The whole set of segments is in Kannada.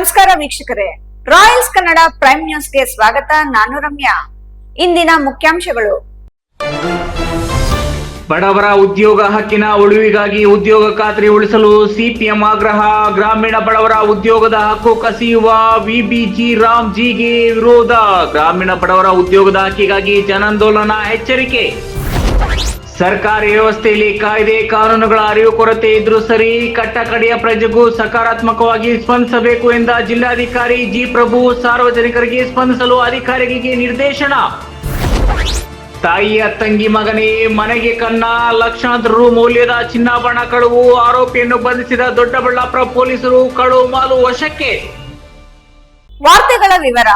ನಮಸ್ಕಾರ ವೀಕ್ಷಕರೇ, ರಾಯಲ್ಸ್ ಕನ್ನಡ ಪ್ರೈಮ್ ನ್ಯೂಸ್ಗೆ ಸ್ವಾಗತ. ನಾನು ರಮ್ಯಾ. ಇಂದಿನ ಮುಖ್ಯಾಂಶಗಳು. ಬಡವರ ಉದ್ಯೋಗ ಹಕ್ಕಿನ ಉಳಿವಿಗಾಗಿ ಉದ್ಯೋಗ ಖಾತ್ರಿ ಉಳಿಸಲು ಸಿಪಿಎಂ ಆಗ್ರಹ. ಗ್ರಾಮೀಣ ಬಡವರ ಉದ್ಯೋಗದ ಹಕ್ಕು ಕಸಿಯುವ ವಿಬಿಜಿ ರಾಮ್ಜಿಗೆ ವಿರೋಧ. ಗ್ರಾಮೀಣ ಬಡವರ ಉದ್ಯೋಗದ ಹಕ್ಕಿಗಾಗಿ ಜನಾಂದೋಲನ ಎಚ್ಚರಿಕೆ. ಸರ್ಕಾರಿ ವ್ಯವಸ್ಥೆಯಲ್ಲಿ ಕಾಯ್ದೆ ಕಾನೂನುಗಳ ಅರಿವು ಕೊರತೆ ಇದ್ರೂ ಸರಿ, ಕಟ್ಟಕಡೆಯ ಪ್ರಜೆಗೂ ಸಕಾರಾತ್ಮಕವಾಗಿ ಸ್ಪಂದಿಸಬೇಕು ಎಂದ ಜಿಲ್ಲಾಧಿಕಾರಿ ಜಿ ಪ್ರಭು. ಸಾರ್ವಜನಿಕರಿಗೆ ಸ್ಪಂದಿಸಲು ಅಧಿಕಾರಿಗಳಿಗೆ ನಿರ್ದೇಶನ. ತಾಯಿಯ ತಂಗಿ ಮಗನೇ ಮನೆಗೆ ಕನ್ನ, ಲಕ್ಷಾಂತರ ರು ಮೌಲ್ಯದ ಚಿನ್ನಾಭರಣ ಕಳುವು. ಆರೋಪಿಯನ್ನು ಬಂಧಿಸಿದ ದೊಡ್ಡಬಳ್ಳಾಪುರ ಪೊಲೀಸರು. ಕಳುವು ಮಾಲು ವಶಕ್ಕೆ. ವಾರ್ತೆಗಳ ವಿವರ.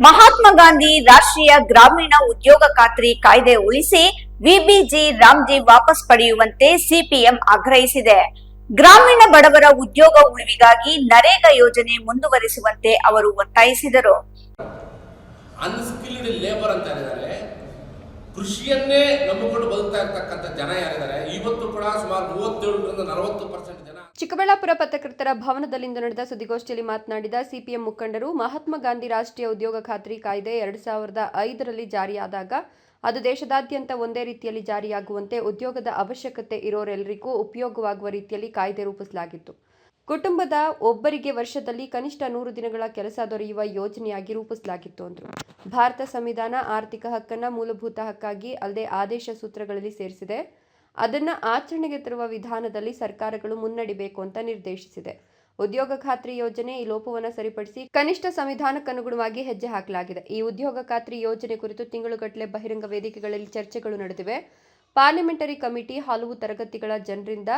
ಮಹಾತ್ಮ ಗಾಂಧಿ ರಾಷ್ಟ್ರೀಯ ಗ್ರಾಮೀಣ ಉದ್ಯೋಗ ಖಾತ್ರಿ ಕಾಯ್ದೆ ಉಳಿಸಿ ವಿಬಿಜಿ ರಾಮ್ಜಿ ವಾಪಸ್ ಪಡೆಯುವಂತೆ ಸಿಪಿಎಂ ಆಗ್ರಹಿಸಿದೆ. ಗ್ರಾಮೀಣ ಬಡವರ ಉದ್ಯೋಗ ಉಳಿವಿಗಾಗಿ ನರೇಗಾ ಯೋಜನೆ ಮುಂದುವರಿಸುವಂತೆ ಅವರು ಒತ್ತಾಯಿಸಿದರು. ಅನ್ಸ್ಕಿಲ್ಡ್ ಲೇಬರ್ ಅಂತ ಹೇಳಿದ್ದಾರೆ, ಕೃಷಿಯನ್ನೇ ನಂಬಿಕೊಂಡು ಬದುಕ್ತಾ ಇರ್ತಕ್ಕಂಥ ಜನ ಯಾರಿದ್ದಾರೆ, ಇವತ್ತು ಕೂಡ ಸುಮಾರು 37ರಿಂದ 40% ಜನ. ಚಿಕ್ಕಬಳ್ಳಾಪುರ ಪತ್ರಕರ್ತರ ಭವನದಲ್ಲಿಂದು ನಡೆದ ಸುದ್ದಿಗೋಷ್ಠಿಯಲ್ಲಿ ಮಾತನಾಡಿದ ಸಿಪಿಎಂ ಮುಖಂಡರು, ಮಹಾತ್ಮ ಗಾಂಧಿ ರಾಷ್ಟ್ರೀಯ ಉದ್ಯೋಗ ಖಾತ್ರಿ ಕಾಯ್ದೆ 2005ರಲ್ಲಿ ಜಾರಿಯಾದಾಗ ಅದು ದೇಶದಾದ್ಯಂತ ಒಂದೇ ರೀತಿಯಲ್ಲಿ ಜಾರಿಯಾಗುವಂತೆ ಉದ್ಯೋಗದ ಅವಶ್ಯಕತೆ ಇರೋರೆಲ್ಲರಿಗೂ ಉಪಯೋಗವಾಗುವ ರೀತಿಯಲ್ಲಿ ಕಾಯ್ದೆ ರೂಪಿಸಲಾಗಿತ್ತು. ಕುಟುಂಬದ ಒಬ್ಬರಿಗೆ ವರ್ಷದಲ್ಲಿ ಕನಿಷ್ಠ 100 ದಿನಗಳ ಕೆಲಸ ದೊರೆಯುವ ಯೋಜನೆಯಾಗಿ ರೂಪಿಸಲಾಗಿತ್ತು ಅಂದರು. ಭಾರತ ಸಂವಿಧಾನ ಆರ್ಥಿಕ ಹಕ್ಕನ್ನು ಮೂಲಭೂತ ಹಕ್ಕಾಗಿ ಅಲ್ಲದೆ ಆದೇಶ ಸೂತ್ರಗಳಲ್ಲಿ ಸೇರಿಸಿದೆ. ಅದನ್ನು ಆಚರಣೆಗೆ ತರುವ ವಿಧಾನದಲ್ಲಿ ಸರ್ಕಾರಗಳು ಮುನ್ನಡಿಬೇಕು ಅಂತ ನಿರ್ದೇಶಿಸಿದೆ. ಉದ್ಯೋಗ ಖಾತ್ರಿ ಯೋಜನೆ ಈ ಲೋಪವನ್ನು ಸರಿಪಡಿಸಿ ಕನಿಷ್ಠ ಸಂವಿಧಾನಕ್ಕನುಗುಣವಾಗಿ ಹೆಜ್ಜೆ ಹಾಕಲಾಗಿದೆ. ಈ ಉದ್ಯೋಗ ಖಾತ್ರಿ ಯೋಜನೆ ಕುರಿತು ತಿಂಗಳುಗಟ್ಟಲೆ ಬಹಿರಂಗ ವೇದಿಕೆಗಳಲ್ಲಿ ಚರ್ಚೆಗಳು ನಡೆದಿವೆ. ಪಾರ್ಲಿಮೆಂಟರಿ ಕಮಿಟಿ ಹಲವು ತರಗತಿಗಳ ಜನರಿಂದ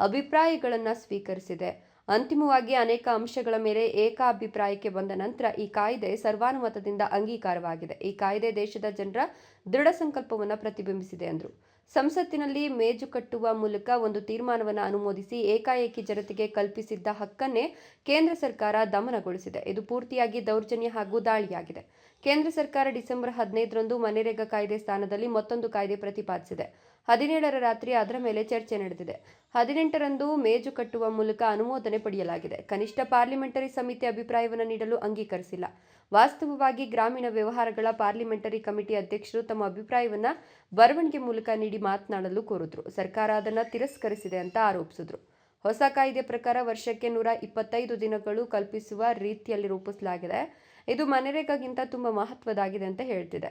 ಅಭಿಪ್ರಾಯಗಳನ್ನು ಸ್ವೀಕರಿಸಿದೆ. ಅಂತಿಮವಾಗಿ ಅನೇಕ ಅಂಶಗಳ ಮೇಲೆ ಏಕಾಭಿಪ್ರಾಯಕ್ಕೆ ಬಂದ ನಂತರ ಈ ಕಾಯ್ದೆ ಸರ್ವಾನುಮತದಿಂದ ಅಂಗೀಕಾರವಾಗಿದೆ. ಈ ಕಾಯ್ದೆ ದೇಶದ ಜನರ ದೃಢ ಸಂಕಲ್ಪವನ್ನು ಪ್ರತಿಬಿಂಬಿಸಿದೆ ಎಂದರು. ಸಂಸತ್ತಿನಲ್ಲಿ ಮೇಜು ಕಟ್ಟುವ ಮೂಲಕ ಒಂದು ತೀರ್ಮಾನವನ್ನು ಅನುಮೋದಿಸಿ ಏಕಾಏಕಿ ಜನತೆಗೆ ಕಲ್ಪಿಸಿದ್ದ ಹಕ್ಕನ್ನೇ ಕೇಂದ್ರ ಸರ್ಕಾರ ದಮನಗೊಳಿಸಿದೆ. ಇದು ಪೂರ್ತಿಯಾಗಿ ದೌರ್ಜನ್ಯ ಹಾಗೂ ದಾಳಿಯಾಗಿದೆ. ಕೇಂದ್ರ ಸರ್ಕಾರ ಡಿಸೆಂಬರ್ 15ರಂದು ಮನರೇಗಾ ಕಾಯ್ದೆ ಸ್ಥಾನದಲ್ಲಿ ಮತ್ತೊಂದು ಕಾಯ್ದೆ ಪ್ರತಿಪಾದಿಸಿದೆ. 17ರ ರಾತ್ರಿ ಅದರ ಮೇಲೆ ಚರ್ಚೆ ನಡೆದಿದೆ. 18ರಂದು ಮೇಜು ಕಟ್ಟುವ ಮೂಲಕ ಅನುಮೋದನೆ ಪಡೆಯಲಾಗಿದೆ. ಕನಿಷ್ಠ ಪಾರ್ಲಿಮೆಂಟರಿ ಸಮಿತಿ ಅಭಿಪ್ರಾಯವನ್ನು ನೀಡಲು ಅಂಗೀಕರಿಸಿಲ್ಲ. ವಾಸ್ತವವಾಗಿ ಗ್ರಾಮೀಣ ವ್ಯವಹಾರಗಳ ಪಾರ್ಲಿಮೆಂಟರಿ ಕಮಿಟಿ ಅಧ್ಯಕ್ಷರು ತಮ್ಮ ಅಭಿಪ್ರಾಯವನ್ನು ಬರವಣಿಗೆ ಮೂಲಕ ನೀಡಿ ಮಾತನಾಡಲು ಕೋರಿದ್ರು. ಸರ್ಕಾರ ಅದನ್ನು ತಿರಸ್ಕರಿಸಿದೆ ಅಂತ ಆರೋಪಿಸಿದ್ರು. ಹೊಸ ಕಾಯ್ದೆ ಪ್ರಕಾರ ವರ್ಷಕ್ಕೆ 125 ದಿನಗಳು ಕಲ್ಪಿಸುವ ರೀತಿಯಲ್ಲಿ ರೂಪಿಸಲಾಗಿದೆ. ಇದು ಮನರೇಗಾಗಿಂತ ತುಂಬ ಮಹತ್ವದಾಗಿದೆ ಅಂತ ಹೇಳ್ತಿದೆ.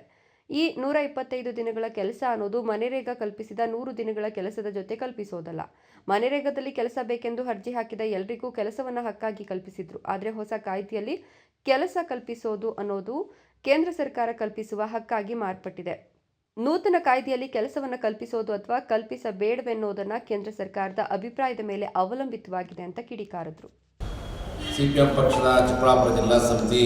ಈ 125 ದಿನಗಳ ಕೆಲಸ ಅನ್ನೋದು ಮನರೇಗಾ ಕಲ್ಪಿಸಿದ 100 ದಿನಗಳ ಕೆಲಸದ ಜೊತೆ ಕಲ್ಪಿಸೋದಲ್ಲ. ಮನರೇಗಾದಲ್ಲಿ ಕೆಲಸ ಬೇಕೆಂದು ಅರ್ಜಿ ಹಾಕಿದ ಎಲ್ಲರಿಗೂ ಕೆಲಸವನ್ನು ಹಕ್ಕಾಗಿ ಕಲ್ಪಿಸಿದ್ರು. ಆದರೆ ಹೊಸ ಕಾಯ್ದೆಯಲ್ಲಿ ಕೆಲಸ ಕಲ್ಪಿಸೋದು ಅನ್ನೋದು ಕೇಂದ್ರ ಸರ್ಕಾರ ಕಲ್ಪಿಸುವ ಹಕ್ಕಾಗಿ ಮಾರ್ಪಟ್ಟಿದೆ. ನೂತನ ಕಾಯ್ದೆಯಲ್ಲಿ ಕೆಲಸವನ್ನು ಕಲ್ಪಿಸೋದು ಅಥವಾ ಕಲ್ಪಿಸಬೇಡವೆನ್ನೋದನ್ನು ಕೇಂದ್ರ ಸರ್ಕಾರದ ಅಭಿಪ್ರಾಯದ ಮೇಲೆ ಅವಲಂಬಿತವಾಗಿದೆ ಅಂತ ಕಿಡಿಕಾರಿದ್ರು. ಸಿಪಿಎಂ ಪಕ್ಷದ ಚಿಕ್ಕಬಳ್ಳಾಪುರ ಜಿಲ್ಲಾ ಸಮಿತಿ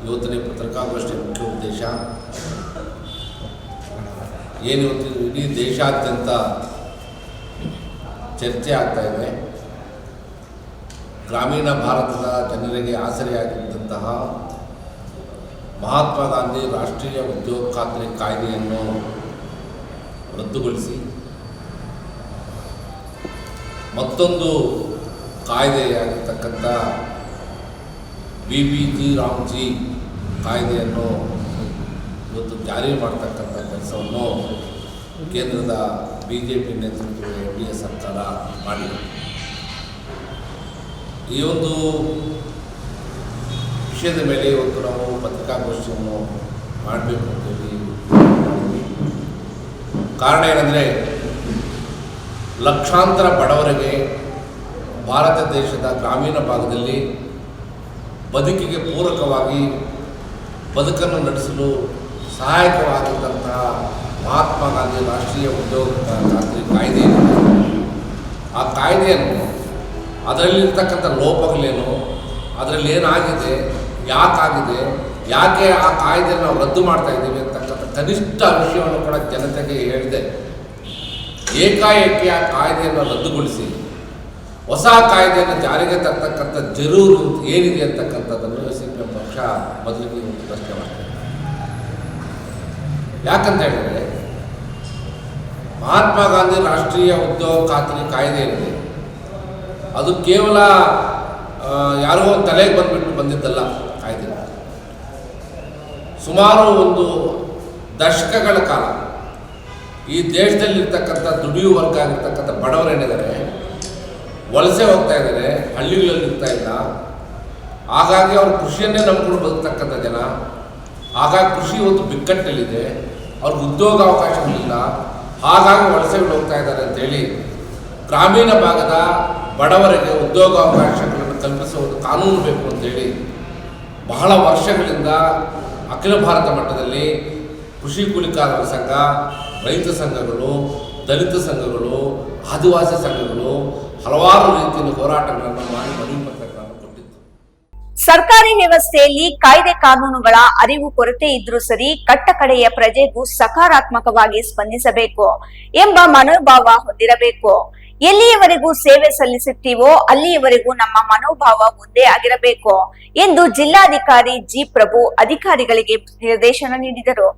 ಇವತ್ತಿನ ಪತ್ರಿಕಾಗೋಷ್ಠಿ ಮುಖ್ಯ ಉದ್ದೇಶ ಏನು, ಇಡೀ ದೇಶಾದ್ಯಂತ ಚರ್ಚೆ ಆಗ್ತಾ ಇದೆ. ಗ್ರಾಮೀಣ ಭಾರತದ ಜನರಿಗೆ ಆಸರೆಯಾಗಿದ್ದಂತಹ ಮಹಾತ್ಮ ಗಾಂಧಿ ರಾಷ್ಟ್ರೀಯ ಉದ್ಯೋಗ ಖಾತ್ರಿ ಕಾಯ್ದೆಯನ್ನು ರದ್ದುಗೊಳಿಸಿ ಮತ್ತೊಂದು ಕಾಯ್ದೆಯಾಗಿರ್ತಕ್ಕಂಥ ವಿಬಿಜಿ ರಾಮ್ಜಿ ಕಾಯ್ದೆಯನ್ನು ಇವತ್ತು ಜಾರಿ ಮಾಡ್ತಕ್ಕಂಥ ಕೆಲಸವನ್ನು ಕೇಂದ್ರದ BJP ನೇತೃತ್ವದ NDA ಸರ್ಕಾರ ಮಾಡಿದೆ. ಈ ಒಂದು ವಿಷಯದ ಮೇಲೆ ಇವತ್ತು ನಾವು ಪತ್ರಿಕಾಗೋಷ್ಠಿಯನ್ನು ಮಾಡಬೇಕು ಅಂತೇಳಿ ಕಾರಣ ಏನಂದರೆ, ಲಕ್ಷಾಂತರ ಬಡವರಿಗೆ ಭಾರತ ದೇಶದ ಗ್ರಾಮೀಣ ಭಾಗದಲ್ಲಿ ಬದುಕಿಗೆ ಪೂರಕವಾಗಿ ಬದುಕನ್ನು ನಡೆಸಲು ಸಹಾಯಕವಾಗಿದ್ದಂತಹ ಮಹಾತ್ಮ ಗಾಂಧಿ ರಾಷ್ಟ್ರೀಯ ಉದ್ಯೋಗ ಖಾತ್ರಿ ಕಾಯ್ದೆ ಏನಿದೆ, ಆ ಕಾಯ್ದೆಯನ್ನು ಅದರಲ್ಲಿರ್ತಕ್ಕಂಥ ಲೋಪಗಳೇನು, ಅದರಲ್ಲಿ ಏನಾಗಿದೆ, ಯಾಕಾಗಿದೆ, ಯಾಕೆ ಆ ಕಾಯ್ದೆಯನ್ನು ನಾವು ರದ್ದು ಮಾಡ್ತಾ ಇದ್ದೀವಿ ಅಂತಕ್ಕಂಥ ಕನಿಷ್ಠ ವಿಷಯವನ್ನು ಕೂಡ ಜನತೆಗೆ ಹೇಳಿದೆ. ಏಕಾಏಕಿ ಆ ಕಾಯ್ದೆಯನ್ನು ರದ್ದುಗೊಳಿಸಿ ಹೊಸ ಕಾಯ್ದೆಯನ್ನು ಜಾರಿಗೆ ತರ್ತಕ್ಕಂಥ ಜರೂರು ಏನಿದೆ ಅಂತಕ್ಕಂಥದ್ದನ್ನು ಸಿಪಿಎಂ ಪಕ್ಷ ಮೊದಲಿಗೆ ಪ್ರಶ್ನೆ ಮಾಡ್ತಾರೆ. ಯಾಕಂತ ಹೇಳಿದರೆ, ಮಹಾತ್ಮ ಗಾಂಧಿ ರಾಷ್ಟ್ರೀಯ ಉದ್ಯೋಗ ಖಾತ್ರಿ ಕಾಯ್ದೆ ಏನಿದೆ ಅದು ಕೇವಲ ಯಾರೋ ತಲೆಗೆ ಬಂದಿದ್ದಲ್ಲ ಕಾಯ್ದೆ. ಸುಮಾರು ಒಂದು ದಶಕಗಳ ಕಾಲ ಈ ದೇಶದಲ್ಲಿರ್ತಕ್ಕಂಥ ದುಡಿಯುವ ವರ್ಗ ಆಗಿರ್ತಕ್ಕಂಥ ಬಡವರೇನಿದ್ದಾರೆ ವಲಸೆ ಹೋಗ್ತಾ ಇದ್ದಾರೆ, ಹಳ್ಳಿಗಳಲ್ಲಿ ಇರ್ತಾ ಇಲ್ಲ. ಹಾಗಾಗಿ ಅವರು ಕೃಷಿಯನ್ನೇ ನಂಬಿಕೊಂಡು ಬದುಕ್ತಕ್ಕಂಥ ಜನ. ಹಾಗಾಗಿ ಕೃಷಿ ಒಂದು ಬಿಕ್ಕಟ್ಟಲ್ಲಿದೆ, ಅವ್ರಿಗೆ ಉದ್ಯೋಗಾವಕಾಶಗಳಿಲ್ಲ, ಹಾಗಾಗಿ ವಲಸೆಗಳು ಹೋಗ್ತಾ ಇದ್ದಾರೆ ಅಂತೇಳಿ ಗ್ರಾಮೀಣ ಭಾಗದ ಬಡವರಿಗೆ ಉದ್ಯೋಗಾವಕಾಶಗಳನ್ನು ಕಲ್ಪಿಸುವುದು ಕಾನೂನು ಬೇಕು ಅಂತೇಳಿ ಬಹಳ ವರ್ಷಗಳಿಂದ ಅಖಿಲ ಭಾರತ ಮಟ್ಟದಲ್ಲಿ ಕೃಷಿ ಕೂಲಿಕಾರರ ಸಂಘ, ರೈತ ಸಂಘಗಳು, ದಲಿತ ಸಂಘಗಳು, ಆದಿವಾಸಿ ಸಂಘಗಳು ಹಲವಾರು ರೀತಿಯ ಹೋರಾಟಗಳನ್ನು ಮಾಡಿ ಮನವಿ ಪತ್ರಗಳನ್ನು ಕೊಟ್ಟಿತ್ತು. ಸರ್ಕಾರಿ ವ್ಯವಸ್ಥೆಯಲ್ಲಿ ಕಾಯ್ದೆ ಕಾನೂನುಗಳ ಅರಿವು ಕೊರತೆ ಇದ್ರೂ ಸರಿ, ಕಟ್ಟಕಡೆಯ ಪ್ರಜೆಗೂ ಸಕಾರಾತ್ಮಕವಾಗಿ ಸ್ಪಂದಿಸಬೇಕು ಎಂಬ ಮನೋಭಾವ ಹೊಂದಿರಬೇಕು. ಎಲ್ಲಿಯವರೆಗೂ ಸೇವೆ ಸಲ್ಲಿಸುತ್ತೀವೋ ಅಲ್ಲಿಯವರೆಗೂ ನಮ್ಮ ಮನೋಭಾವ ಒಂದೇ ಆಗಿರಬೇಕು ಎಂದು ಜಿಲ್ಲಾಧಿಕಾರಿ ಜಿ ಪ್ರಭು ಅಧಿಕಾರಿಗಳಿಗೆ ನಿರ್ದೇಶನ ನೀಡಿದರು.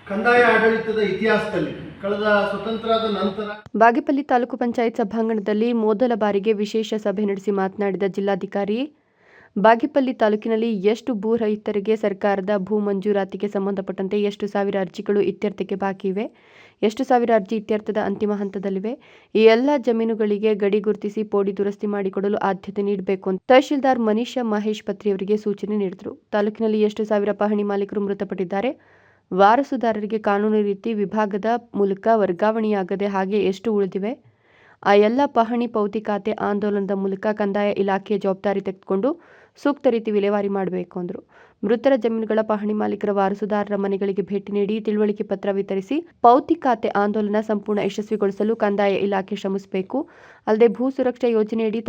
ಕಂದಾಯ ಆಡಳಿತದ ಇತಿಹಾಸದಲ್ಲಿ ಕಳೆದ ಸ್ವತಂತ್ರದ ನಂತರ ಬಾಗೇಪಲ್ಲಿ ತಾಲೂಕು ಪಂಚಾಯತ್ ಸಭಾಂಗಣದಲ್ಲಿ ಮೊದಲ ಬಾರಿಗೆ ವಿಶೇಷ ಸಭೆ ನಡೆಸಿ ಮಾತನಾಡಿದ ಜಿಲ್ಲಾಧಿಕಾರಿ, ಬಾಗೇಪಲ್ಲಿ ತಾಲೂಕಿನಲ್ಲಿ ಎಷ್ಟು ಭೂ ರಹಿತರಿಗೆ ಸರ್ಕಾರದ ಭೂ ಮಂಜೂರಾತಿಗೆ ಸಂಬಂಧಪಟ್ಟಂತೆ ಎಷ್ಟು ಸಾವಿರ ಅರ್ಜಿಗಳು ಇತ್ಯರ್ಥಕ್ಕೆ ಬಾಕಿ ಇವೆ, ಎಷ್ಟು ಸಾವಿರ ಅರ್ಜಿ ಇತ್ಯರ್ಥದ ಅಂತಿಮ ಹಂತದಲ್ಲಿವೆ, ಈ ಎಲ್ಲ ಜಮೀನುಗಳಿಗೆ ಗಡಿ ಗುರುತಿಸಿ ಪೋಡಿ ದುರಸ್ತಿ ಮಾಡಿಕೊಡಲು ಆದ್ಯತೆ ನೀಡಬೇಕು ಅಂತ ತಹಶೀಲ್ದಾರ್ ಮನೀಷಾ ಮಹೇಶ್ ಪತ್ರಿಯವರಿಗೆ ಸೂಚನೆ ನೀಡಿದರು. ತಾಲೂಕಿನಲ್ಲಿ ಎಷ್ಟು ಸಾವಿರ ಪಹಣಿ ಮಾಲೀಕರು ಮೃತಪಟ್ಟಿದ್ದಾರೆ, ವಾರಸುದಾರರಿಗೆ ಕಾನೂನು ರೀತಿ ವಿಭಾಗದ ಮೂಲಕ ವರ್ಗಾವಣೆಯಾಗದೆ ಹಾಗೆ ಎಷ್ಟು ಉಳಿದಿವೆ, ಆ ಎಲ್ಲ ಪಹಣಿ ಪೌತಿ ಖಾತೆ ಆಂದೋಲನದ ಮೂಲಕ ಕಂದಾಯ ಇಲಾಖೆಯ ಜವಾಬ್ದಾರಿ ತೆಗೆದುಕೊಂಡು ಸೂಕ್ತ ರೀತಿ ವಿಲೇವಾರಿ ಮಾಡಬೇಕು ಅಂದರು. ಮೃತರ ಜಮೀನುಗಳ ಪಹಣಿ ಮಾಲೀಕರ ವಾರಸುದಾರರ ಮನೆಗಳಿಗೆ ಭೇಟಿ ನೀಡಿ ತಿಳುವಳಿಕೆ ಪತ್ರ ವಿತರಿಸಿ ಪೌತಿ ಖಾತೆ ಆಂದೋಲನ ಸಂಪೂರ್ಣ ಯಶಸ್ವಿಗೊಳಿಸಲು ಕಂದಾಯ ಇಲಾಖೆ ಶ್ರಮಿಸಬೇಕು. ಅಲ್ಲದೆ ಭೂ ಸುರಕ್ಷಾ ಯೋಜನೆಯಡಿ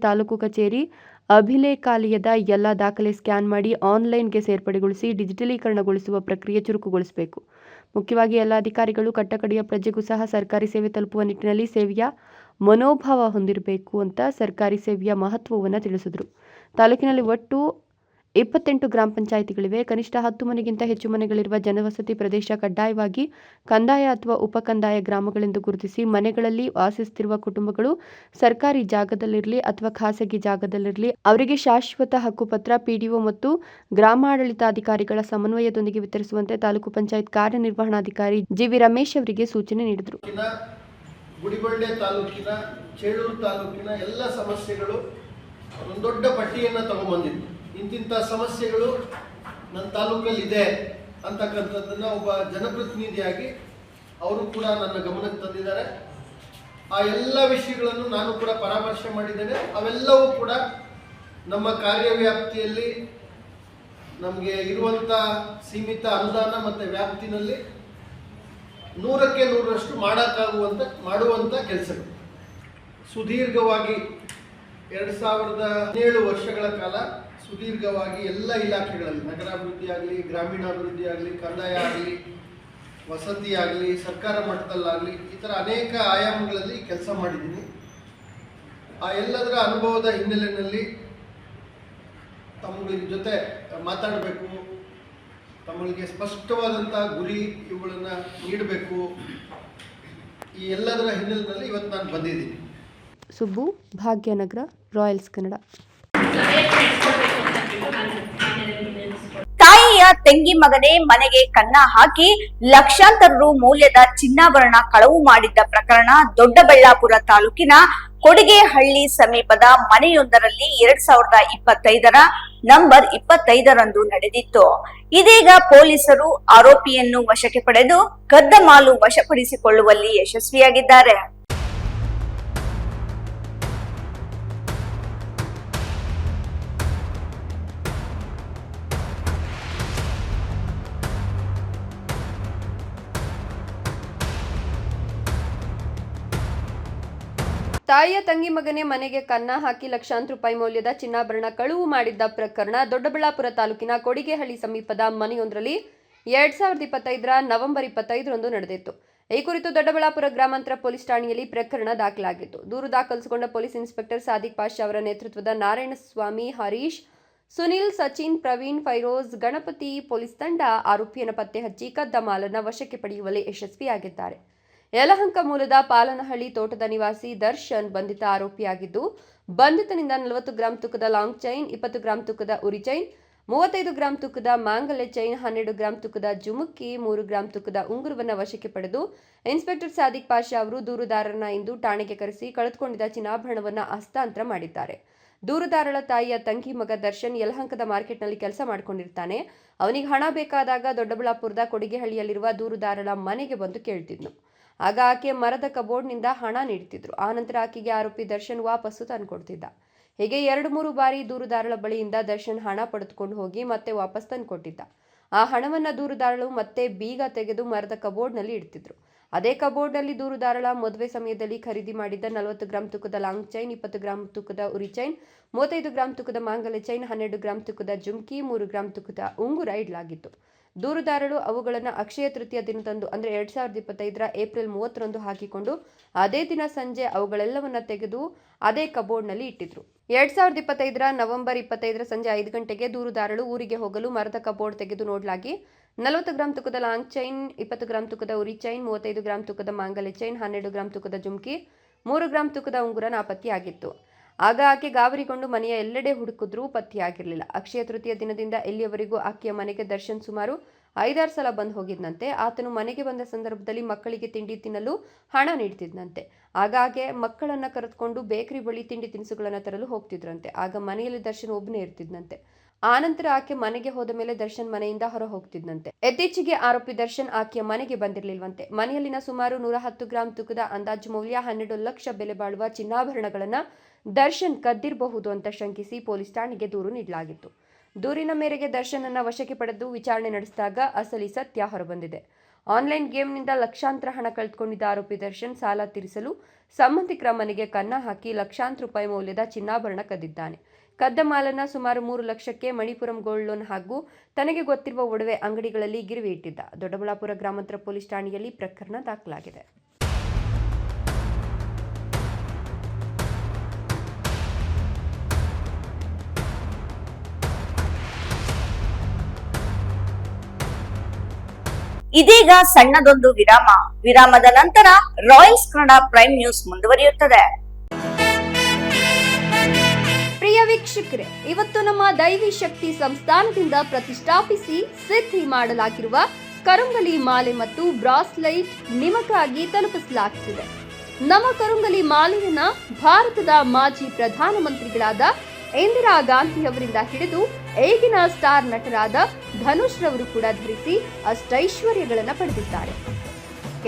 ತಾಲೂಕು ಕಚೇರಿ ಅಭಿಲೇಖಾಲಯದ ಎಲ್ಲ ದಾಖಲೆ ಸ್ಕ್ಯಾನ್ ಮಾಡಿ ಆನ್ಲೈನ್ಗೆ ಸೇರ್ಪಡೆಗೊಳಿಸಿ ಡಿಜಿಟಲೀಕರಣಗೊಳಿಸುವ ಪ್ರಕ್ರಿಯೆ ಚುರುಕುಗೊಳಿಸಬೇಕು. ಮುಖ್ಯವಾಗಿ ಎಲ್ಲ ಅಧಿಕಾರಿಗಳು ಕಟ್ಟಕಡೆಯ ಪ್ರಜೆಗೂ ಸಹ ಸರ್ಕಾರಿ ಸೇವೆ ತಲುಪುವ ನಿಟ್ಟಿನಲ್ಲಿ ಸೇವೆಯ ಮನೋಭಾವ ಹೊಂದಿರಬೇಕು ಅಂತ ಸರ್ಕಾರಿ ಸೇವೆಯ ಮಹತ್ವವನ್ನು ತಿಳಿಸಿದರು. ತಾಲೂಕಿನಲ್ಲಿ ಒಟ್ಟು 28 ಗ್ರಾಮ ಪಂಚಾಯಿತಿಗಳಿವೆ. ಕನಿಷ್ಠ 10 ಮನೆಗಿಂತ ಹೆಚ್ಚು ಮನೆಗಳಿರುವ ಜನವಸತಿ ಪ್ರದೇಶ ಕಡ್ಡಾಯವಾಗಿ ಕಂದಾಯ ಅಥವಾ ಉಪಕಂದಾಯ ಗ್ರಾಮಗಳೆಂದು ಗುರುತಿಸಿ ಮನೆಗಳಲ್ಲಿ ವಾಸಿಸುತ್ತಿರುವ ಕುಟುಂಬಗಳು ಸರ್ಕಾರಿ ಜಾಗದಲ್ಲಿರಲಿ ಅಥವಾ ಖಾಸಗಿ ಜಾಗದಲ್ಲಿರಲಿ ಅವರಿಗೆ ಶಾಶ್ವತ ಹಕ್ಕುಪತ್ರ ಪಿಡಿಒ ಮತ್ತು ಗ್ರಾಮಾಡಳಿತಾಧಿಕಾರಿಗಳ ಸಮನ್ವಯದೊಂದಿಗೆ ವಿತರಿಸುವಂತೆ ತಾಲೂಕು ಪಂಚಾಯತ್ ಕಾರ್ಯನಿರ್ವಹಣಾಧಿಕಾರಿ ಜಿವಿ ರಮೇಶ್ ಅವರಿಗೆ ಸೂಚನೆ ನೀಡಿದರು. ಗುಡಿಬಂಡೆ ತಾಲೂಕಿನ, ಚೇಳೂರು ತಾಲೂಕಿನ ಎಲ್ಲ ಸಮಸ್ಯೆಗಳು ಒಂದು ದೊಡ್ಡ ಪಟ್ಟಿಯನ್ನು ತಗೊಂಡ್ಬಂದಿತ್ತು. ಇಂತಿಂಥ ಸಮಸ್ಯೆಗಳು ನನ್ನ ತಾಲೂಕಲ್ಲಿ ಇದೆ ಅಂತಕ್ಕಂಥದ್ದನ್ನು ಒಬ್ಬ ಜನಪ್ರತಿನಿಧಿಯಾಗಿ ಅವರು ಕೂಡ ನನ್ನ ಗಮನಕ್ಕೆ ತಂದಿದ್ದಾರೆ. ಆ ಎಲ್ಲ ವಿಷಯಗಳನ್ನು ನಾನು ಕೂಡ ಪರಾಮರ್ಶೆ ಮಾಡಿದ್ದೇನೆ. ಅವೆಲ್ಲವೂ ಕೂಡ ನಮ್ಮ ಕಾರ್ಯವ್ಯಾಪ್ತಿಯಲ್ಲಿ ನಮಗೆ ಇರುವಂಥ ಸೀಮಿತ ಅನುದಾನ ಮತ್ತು ವ್ಯಾಪ್ತಿನಲ್ಲಿ 100ಕ್ಕೆ 100ರಷ್ಟು ಮಾಡುವಂಥ ಕೆಲಸಗಳು. ಸುದೀರ್ಘವಾಗಿ 2017 ವರ್ಷಗಳ ಕಾಲ ಸುದೀರ್ಘವಾಗಿ ಎಲ್ಲ ಇಲಾಖೆಗಳಲ್ಲಿ, ನಗರಾಭಿವೃದ್ಧಿ ಆಗಲಿ, ಗ್ರಾಮೀಣಾಭಿವೃದ್ಧಿ ಆಗಲಿ, ಕಂದಾಯ ಆಗಲಿ, ವಸತಿ ಆಗಲಿ, ಸರ್ಕಾರ ಮಟ್ಟದಲ್ಲಾಗಲಿ, ಈ ಥರ ಅನೇಕ ಆಯಾಮಗಳಲ್ಲಿ ಕೆಲಸ ಮಾಡಿದ್ದೀನಿ. ಆ ಎಲ್ಲದರ ಅನುಭವದ ಹಿನ್ನೆಲೆಯಲ್ಲಿ ತಮ್ಮಗಳ ಜೊತೆ ಮಾತಾಡಬೇಕು, ತಮ್ಮಗಳಿಗೆ ಸ್ಪಷ್ಟವಾದಂಥ ಗುರಿ ಇವುಗಳನ್ನು ನೀಡಬೇಕು, ಈ ಎಲ್ಲದರ ಹಿನ್ನೆಲೆಯಲ್ಲಿ ಇವತ್ತು ನಾನು ಬಂದಿದ್ದೀನಿ. ಸುಬ್ಬು, ಭಾಗ್ಯನಗರ, ರಾಯಲ್ಸ್ ಕನ್ನಡ. ತಾಯಿಯ ತಂಗಿ ಮಗನೇ ಮನೆಗೆ ಕನ್ನ ಹಾಕಿ ಲಕ್ಷಾಂತರ ರು ಮೌಲ್ಯದ ಚಿನ್ನಾಭರಣ ಕಳವು ಮಾಡಿದ್ದ ಪ್ರಕರಣ ದೊಡ್ಡಬಳ್ಳಾಪುರ ತಾಲೂಕಿನ ಕೊಡಿಗೆಹಳ್ಳಿ ಸಮೀಪದ ಮನೆಯೊಂದರಲ್ಲಿ 2025 ನಂಬರ್ 25ರಂದು ನಡೆದಿತ್ತು. ಇದೀಗ ಪೊಲೀಸರು ಆರೋಪಿಯನ್ನು ವಶಕ್ಕೆ ಪಡೆದು ಕದ್ದ ಮಾಲು ವಶಪಡಿಸಿಕೊಳ್ಳುವಲ್ಲಿ ಯಶಸ್ವಿಯಾಗಿದ್ದಾರೆ. ತಾಯಿಯ ತಂಗಿ ಮಗನೇ ಮನೆಗೆ ಕನ್ನ ಹಾಕಿ ಲಕ್ಷಾಂತರ ರೂಪಾಯಿ ಮೌಲ್ಯದ ಚಿನ್ನಾಭರಣ ಕಳುವು ಮಾಡಿದ್ದ ಪ್ರಕರಣ ದೊಡ್ಡಬಳ್ಳಾಪುರ ತಾಲೂಕಿನ ಕೊಡಿಗೆಹಳ್ಳಿ ಸಮೀಪದ ಮನೆಯೊಂದರಲ್ಲಿ 2025 ನವೆಂಬರ್ 25ರಂದು ನಡೆದಿತ್ತು. ಈ ಕುರಿತು ದೊಡ್ಡಬಳ್ಳಾಪುರ ಗ್ರಾಮಾಂತರ ಪೊಲೀಸ್ ಠಾಣೆಯಲ್ಲಿ ಪ್ರಕರಣ ದಾಖಲಾಗಿತ್ತು. ದೂರು ದಾಖಲಿಸಿಕೊಂಡ ಪೊಲೀಸ್ ಇನ್ಸ್ಪೆಕ್ಟರ್ ಸಾದಿಕ್ ಪಾಷಾ ಅವರ ನೇತೃತ್ವದ ನಾರಾಯಣಸ್ವಾಮಿ, ಹರೀಶ್, ಸುನಿಲ್, ಸಚಿನ್, ಪ್ರವೀಣ್, ಫೈರೋಜ್, ಗಣಪತಿ ಪೊಲೀಸ್ ತಂಡ ಆರೋಪಿಯನ್ನು ಪತ್ತೆ ಹಚ್ಚಿ ಕದ್ದ ಮಾಲನ್ನು ವಶಕ್ಕೆ ಪಡೆಯುವಲ್ಲಿ ಯಶಸ್ವಿಯಾಗಿದ್ದಾರೆ. ಯಲಹಂಕ ಮೂಲದ ಪಾಲನಹಳ್ಳಿ ತೋಟದ ನಿವಾಸಿ ದರ್ಶನ್ ಬಂಧಿತ ಆರೋಪಿಯಾಗಿದ್ದು, ಬಂಧಿತನಿಂದ 40 ಗ್ರಾಂ ತೂಕದ ಲಾಂಗ್ ಚೈನ್, 20 ಗ್ರಾಂ ತೂಕದ ಉರಿ ಚೈನ್, 35 ಗ್ರಾಂ ತೂಕದ ಮಾಂಗಲ್ಯ ಚೈನ್, 12 ಗ್ರಾಂ ತೂಕದ ಜುಮುಕಿ, 3 ಗ್ರಾಂ ತೂಕದ ಉಂಗುರವನ್ನು ವಶಕ್ಕೆ ಪಡೆದು ಇನ್ಸ್ಪೆಕ್ಟರ್ ಸಾದಿಕ್ ಪಾಷಾ ಅವರು ದೂರುದಾರರನ್ನ ಇಂದು ಠಾಣೆಗೆ ಕರೆಸಿ ಕಳೆದುಕೊಂಡಿದ್ದ ಚಿನ್ನಾಭರಣವನ್ನು ಹಸ್ತಾಂತರ ಮಾಡಿದ್ದಾರೆ. ದೂರುದಾರಳ ತಾಯಿಯ ತಂಗಿ ಮಗ ದರ್ಶನ್ ಯಲಹಂಕದ ಮಾರ್ಕೆಟ್ನಲ್ಲಿ ಕೆಲಸ ಮಾಡಿಕೊಂಡಿರ್ತಾನೆ. ಅವನಿಗೆ ಹಣ ಬೇಕಾದಾಗ ದೊಡ್ಡಬಳ್ಳಾಪುರದ ಕೊಡಿಗೆಹಳ್ಳಿಯಲ್ಲಿರುವ ದೂರುದಾರಳ ಮನೆಗೆ ಬಂದು ಕೇಳ್ತಿದ್ನು. ಆಗ ಆಕೆ ಮರದ ಕಬೋರ್ಡ್ನಿಂದ ಹಣ ನೀಡ್ತಿದ್ರು. ಆನಂತರ ಆಕೆಗೆ ಆರೋಪಿ ದರ್ಶನ್ ವಾಪಸ್ಸು ತಂದುಕೊಡ್ತಿದ್ದ. ಹೀಗೆ 2-3 ಬಾರಿ ದೂರುದಾರಳ ಬಳಿಯಿಂದ ದರ್ಶನ್ ಹಣ ಪಡೆದುಕೊಂಡು ಹೋಗಿ ಮತ್ತೆ ವಾಪಸ್ ತಂದುಕೊಟ್ಟಿದ್ದ. ಆ ಹಣವನ್ನ ದೂರುದಾರಳು ಮತ್ತೆ ಬೀಗ ತೆಗೆದು ಮರದ ಕಬೋರ್ಡ್ನಲ್ಲಿ ಇಡ್ತಿದ್ರು. ಅದೇ ಕಬೋರ್ಡ್ನಲ್ಲಿ ದೂರುದಾರಳ ಮದುವೆ ಸಮಯದಲ್ಲಿ ಖರೀದಿ ಮಾಡಿದ್ದ 40 ಗ್ರಾಂ ತೂಕದ ಲಾಂಗ್ ಚೈನ್, 20 ಗ್ರಾಂ ತೂಕದ ಉರಿ ಚೈನ್, 35 ಗ್ರಾಂ ತೂಕದ ಮಾಂಗಲ್ಯ ಚೈನ್, 12 ಗ್ರಾಂ ತೂಕದ ಜುಮ್ಕಿ, 3 ಗ್ರಾಂ ತೂಕದ ಉಂಗುರ ಇಡಲಾಗಿತ್ತು. ದೂರುದಾರರು ಅವುಗಳನ್ನು ಅಕ್ಷಯ ತೃತೀಯ ದಿನದಂದು ಅಂದರೆ 2025ರ ಏಪ್ರಿಲ್ 30ರಂದು ಹಾಕಿಕೊಂಡು ಅದೇ ದಿನ ಸಂಜೆ ಅವುಗಳೆಲ್ಲವನ್ನ ತೆಗೆದು ಅದೇ ಕಬೋರ್ಡ್ನಲ್ಲಿ ಇಟ್ಟಿದ್ರು. 2025ರ ನವೆಂಬರ್ 25ರ ಸಂಜೆ 5 ಗಂಟೆಗೆ ದೂರುದಾರಳು ಊರಿಗೆ ಹೋಗಲು ಮರದ ಕಬೋರ್ಡ್ ತೆಗೆದು ನೋಡಲಾಗಿ 40 ಗ್ರಾಂ ತೂಕದ ಲಾಂಗ್ ಚೈನ್, 20 ಗ್ರಾಂ ತೂಕದ ಉರಿ ಚೈನ್, 35 ಗ್ರಾಂ ತೂಕದ ಮಾಂಗಲ್ಯ ಚೈನ್, 12 ಗ್ರಾಂ ತೂಕದ ಜುಮ್ಕಿ, 3 ಗ್ರಾಂ ತೂಕದ ಉಂಗುರ ನಾಪತ್ತೆಯಾಗಿತ್ತು. ಆಗ ಆಕೆ ಗಾಬರಿಗೊಂಡು ಮನೆಯ ಎಲ್ಲೆಡೆ ಹುಡುಕಿದ್ರೂ ಪತ್ತೆಯಾಗಿರಲಿಲ್ಲ. ಅಕ್ಷಯ ತೃತೀಯ ದಿನದಿಂದ ಎಲ್ಲಿಯವರೆಗೂ ಆಕೆಯ ಮನೆಗೆ ದರ್ಶನ್ ಸುಮಾರು 5-6 ಸಲ ಬಂದು ಹೋಗಿದ್ದಂತೆ. ಆತನು ಮನೆಗೆ ಬಂದ ಸಂದರ್ಭದಲ್ಲಿ ಮಕ್ಕಳಿಗೆ ತಿಂಡಿ ತಿನ್ನಲು ಹಣ ನೀಡ್ತಿದ್ದಂತೆ. ಆಗ ಆಕೆ ಮಕ್ಕಳನ್ನ ಕರೆದುಕೊಂಡು ಬೇಕರಿ ಬಳಿ ತಿಂಡಿ ತಿನಿಸುಗಳನ್ನು ತರಲು ಹೋಗ್ತಿದ್ರಂತೆ. ಆಗ ಮನೆಯಲ್ಲಿ ದರ್ಶನ್ ಒಬ್ಬನೇ ಇರ್ತಿದ್ದಂತೆ. ಆನಂತರ ಆಕೆ ಮನೆಗೆ ಹೋದ ಮೇಲೆ ದರ್ಶನ್ ಮನೆಯಿಂದ ಹೊರ ಹೋಗ್ತಿದ್ದಂತೆ. ಇತ್ತೀಚೆಗೆ ಆರೋಪಿ ದರ್ಶನ್ ಆಕೆಯ ಮನೆಗೆ ಬಂದಿರಲಿಲ್ವಂತೆ. ಮನೆಯಲ್ಲಿನ ಸುಮಾರು 110 ಗ್ರಾಂ ತೂಕದ ಅಂದಾಜು ಮೌಲ್ಯ 12 ಲಕ್ಷ ಬೆಲೆ ಬಾಳುವ ಚಿನ್ನಾಭರಣಗಳನ್ನ ದರ್ಶನ್ ಕದ್ದಿರಬಹುದು ಅಂತ ಶಂಕಿಸಿ ಪೊಲೀಸ್ ಠಾಣೆಗೆ ದೂರು ನೀಡಲಾಗಿತ್ತು. ದೂರಿನ ಮೇರೆಗೆ ದರ್ಶನ್ ಅನ್ನ ವಶಕ್ಕೆ ಪಡೆದು ವಿಚಾರಣೆ ನಡೆಸಿದಾಗ ಅಸಲಿ ಸತ್ಯ ಹೊರಬಂದಿದೆ. ಆನ್ಲೈನ್ ಗೇಮ್ನಿಂದ ಲಕ್ಷಾಂತರ ಹಣ ಕಳೆದುಕೊಂಡಿದ್ದ ಆರೋಪಿ ದರ್ಶನ್ ಸಾಲ ತೀರಿಸಲು ಸಂಬಂಧಿಕರ ಮನೆಗೆ ಕನ್ನ ಹಾಕಿ ಲಕ್ಷಾಂತರ ರೂಪಾಯಿ ಮೌಲ್ಯದ ಚಿನ್ನಾಭರಣ ಕದ್ದಿದ್ದಾನೆ. ಕದ್ದ ಮಾಲನ್ನ ಸುಮಾರು 3 ಲಕ್ಷಕ್ಕೆ ಮಣಿಪುರಂ ಗೋಲ್ಡ್ ಲೋನ್ ಹಾಗೂ ತನಗೆ ಗೊತ್ತಿರುವ ಒಡವೆ ಅಂಗಡಿಗಳಲ್ಲಿ ಗಿರವಿ ಇಟ್ಟಿದ್ದ. ದೊಡ್ಡಬಳ್ಳಾಪುರ ಗ್ರಾಮಾಂತರ ಪೊಲೀಸ್ ಠಾಣೆಯಲ್ಲಿ ಪ್ರಕರಣ ದಾಖಲಾಗಿದೆ. ಇದೀಗ ಸಣ್ಣದೊಂದು ವಿರಾಮದ ನಂತರ ರಾಯಲ್ಸ್ ಕನ್ನಡ ಪ್ರೈಮ್ ನ್ಯೂಸ್ ಮುಂದುವರಿಯುತ್ತದೆ. ಪ್ರಿಯ ವೀಕ್ಷಕರೇ, ಇವತ್ತು ನಮ್ಮ ದೈವಿ ಶಕ್ತಿ ಸಂಸ್ಥಾನದಿಂದ ಪ್ರತಿಷ್ಠಾಪಿಸಿ ಸಿದ್ಧಿ ಮಾಡಲಾಗಿರುವ ಕರುಂಗಲಿ ಮಾಲೆ ಮತ್ತು ಬ್ರಾಸ್ಲೈಟ್ ನಿಮಗಾಗಿ ತಲುಪಿಸಲಾಗುತ್ತಿದೆ. ನಮ್ಮ ಕರುಂಗಲಿ ಮಾಲೆಯನ್ನ ಭಾರತದ ಮಾಜಿ ಪ್ರಧಾನಮಂತ್ರಿಗಳಾದ ಇಂದಿರಾ ಗಾಂಧಿ ಅವರಿಂದ ಹಿಡಿದು ಈಗಿನ ಸ್ಟಾರ್ ನಟರಾದ ಧನುಷ್ ರವರು ಕೂಡ ಧರಿಸಿ ಅಷ್ಟೈಶ್ವರ್ಯಗಳನ್ನು ಪಡೆದಿದ್ದಾರೆ.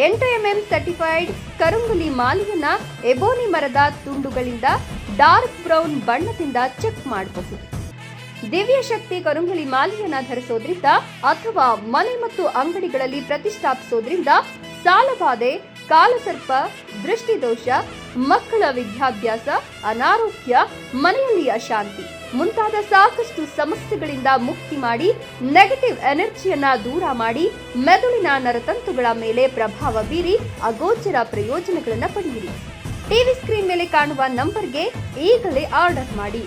8 mm ಸರ್ಟಿಫೈಡ್ ಕರುಂಗಲಿ ಮಾಲೆಯನ್ನ ಎಬೋನಿ ಮರದ ತುಂಡುಗಳಿಂದ ಡಾರ್ಕ್ ಬ್ರೌನ್ ಬಣ್ಣದಿಂದ ಚೆಕ್ ಮಾಡಬಹುದು. ದಿವ್ಯ ಶಕ್ತಿ ಕರುಂಗಲಿ ಮಾಲೆಯನ್ನ ಧರಿಸೋದ್ರಿಂದ ಅಥವಾ ಮನೆ ಮತ್ತು ಅಂಗಡಿಗಳಲ್ಲಿ ಪ್ರತಿಷ್ಠಾಪಿಸೋದ್ರಿಂದ ಸಾಲಬಾಧೆ, ಕಾಲಸರ್ಪ, ದೃಷ್ಟಿದೋಷ, ಮಕ್ಕಳ ವಿದ್ಯಾಭ್ಯಾಸ, ಅನಾರೋಗ್ಯ, ಮನೆಯಲ್ಲಿ ಅಶಾಂತಿ ಮುಂತಾದ ಸಾಕಷ್ಟು ಸಮಸ್ಯೆಗಳಿಂದ ಮುಕ್ತಿ ಮಾಡಿ ನೆಗೆಟಿವ್ ಎನರ್ಜಿಯನ್ನ ದೂರ ಮಾಡಿ ಮೆದುಳಿನ ನರತಂತುಗಳ ಮೇಲೆ ಪ್ರಭಾವ ಬೀರಿ ಅಗೋಚರ ಪ್ರಯೋಜನಗಳನ್ನು ಪಡೆಯಿರಿ. ಟಿವಿ ಸ್ಕ್ರೀನ್ ಮೇಲೆ ಕಾಣುವ ನಂಬರ್ಗೆ ಈಗಲೇ ಆರ್ಡರ್ ಮಾಡಿ.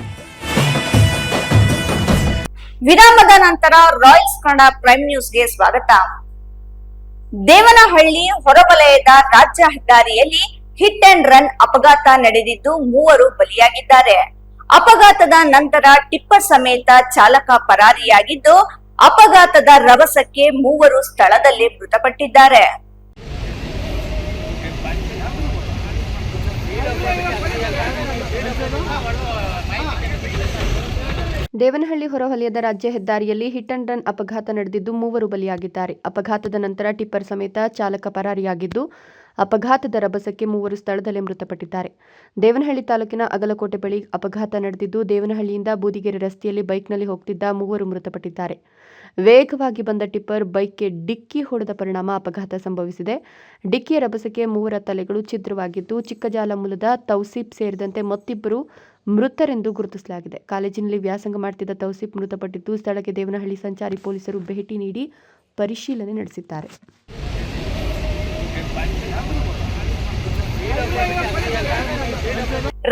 ವಿರಾಮದ ನಂತರ ರಾಯಲ್ಸ್ ಕನ್ನಡ ಪ್ರೈಮ್ ನ್ಯೂಸ್ಗೆ ಸ್ವಾಗತ. ದೇವನಹಳ್ಳಿ ಹೊರವಲಯದ ರಾಜ್ಯ ಹೆದ್ದಾರಿಯಲ್ಲಿ ಹಿಟ್ ಅಂಡ್ ರನ್ ಅಪಘಾತ ನಡೆದಿದ್ದು 3 ಬಲಿಯಾಗಿದ್ದಾರೆ. ಅಪಘಾತದ ನಂತರ ಟಿಪ್ಪರ್ ಸಮೇತ ಚಾಲಕ ಪರಾರಿಯಾಗಿದ್ದು, ಅಪಘಾತದ ರಭಸಕ್ಕೆ 3 ಸ್ಥಳದಲ್ಲೇ ಮೃತಪಟ್ಟಿದ್ದಾರೆ. ದೇವನಹಳ್ಳಿ ಹೊರವಲಯದ ರಾಜ್ಯ ಹೆದ್ದಾರಿಯಲ್ಲಿ ಹಿಟ್ ಅಂಡ್ ರನ್ ಅಪಘಾತ ನಡೆದಿದ್ದು 3 ಬಲಿಯಾಗಿದ್ದಾರೆ. ಅಪಘಾತದ ನಂತರ ಟಿಪ್ಪರ್ ಸಮೇತ ಚಾಲಕ ಪರಾರಿಯಾಗಿದ್ದು, ಅಪಘಾತದ ರಭಸಕ್ಕೆ 3 ಸ್ಥಳದಲ್ಲೇ ಮೃತಪಟ್ಟಿದ್ದಾರೆ. ದೇವನಹಳ್ಳಿ ತಾಲೂಕಿನ ಅಗಲಕೋಟೆ ಬಳಿ ಅಪಘಾತ ನಡೆದಿದ್ದು, ದೇವನಹಳ್ಳಿಯಿಂದ ಬೂದಿಗೆರೆ ರಸ್ತೆಯಲ್ಲಿ ಬೈಕ್ನಲ್ಲಿ ಹೋಗ್ತಿದ್ದ 3 ಮೃತಪಟ್ಟಿದ್ದಾರೆ. ವೇಗವಾಗಿ ಬಂದ ಟಿಪ್ಪರ್ ಬೈಕ್ಗೆ ಡಿಕ್ಕಿ ಹೊಡೆದ ಪರಿಣಾಮ ಅಪಘಾತ ಸಂಭವಿಸಿದೆ. ಡಿಕ್ಕಿಯ ರಭಸಕ್ಕೆ 3 ತಲೆಗಳು ಛಿದ್ರವಾಗಿದ್ದು, ಚಿಕ್ಕಜಾಲ ಮೂಲದ ತೌಸೀಫ್ ಸೇರಿದಂತೆ ಮತ್ತಿಬ್ಬರು ಮೃತರೆಂದು ಗುರುತಿಸಲಾಗಿದೆ. ಕಾಲೇಜಿನಲ್ಲಿ ವ್ಯಾಸಂಗ ಮಾಡುತ್ತಿದ್ದ ತೌಸೀಫ್ ಮೃತಪಟ್ಟಿದ್ದು, ಸ್ಥಳಕ್ಕೆ ದೇವನಹಳ್ಳಿ ಸಂಚಾರಿ ಪೊಲೀಸರು ಭೇಟಿ ನೀಡಿ ಪರಿಶೀಲನೆ ನಡೆಸಿದ್ದಾರೆ.